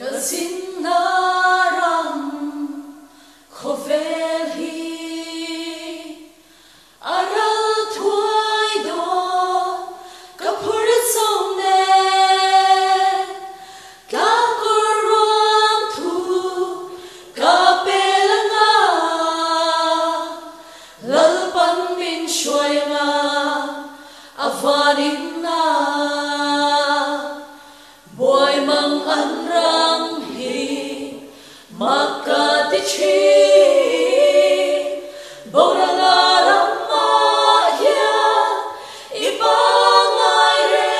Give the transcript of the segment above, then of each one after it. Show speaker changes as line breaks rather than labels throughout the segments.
Kazin naram khovel hi aral thuai do kapur song ne ka koram thu ka pelanga lalpan min shwaya avarin na boy mang anram hi makati chi boranga ramma ya ibangai re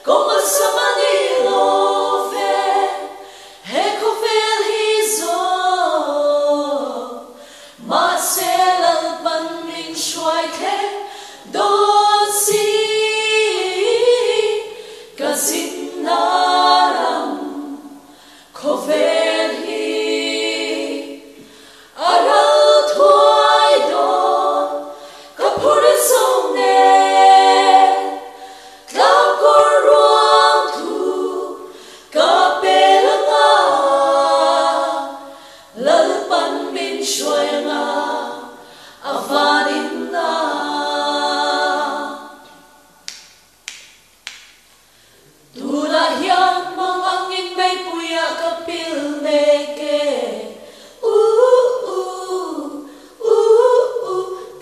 kong samani love he kofel hi zo ma selal pan min shwai the don si Kazin naram khovel hi aral thuai do kapur song ne klau koram thu ka pelanga lalpan min shwaya avarin na Tula hiang mang angin may puya kapil neke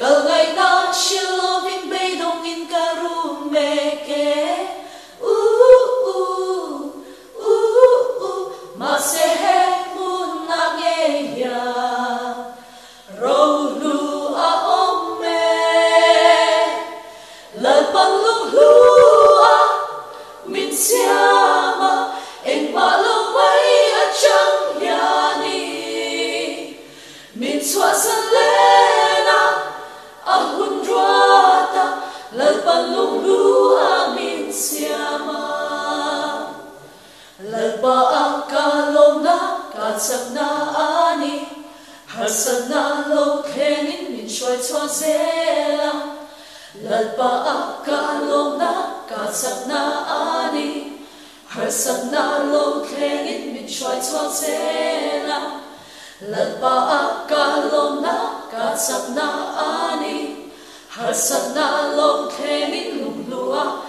Kalgay na shilovin bay dongin karum meke Masehe mun nageya Rolu aome Lalpan luhlua Min siama en malumay at siyang yani Min swasalena ahundrata lalpan lumluha min siama Lalpa ang kalong na katsak na ani Harsad na lokhenin min shuay swasela Lalpa ang kalong na katsak na ani Harsad na lokhenin min shuay swasela Lalpa ang kalong na katsak na ani Harsad na lokhenin lumlua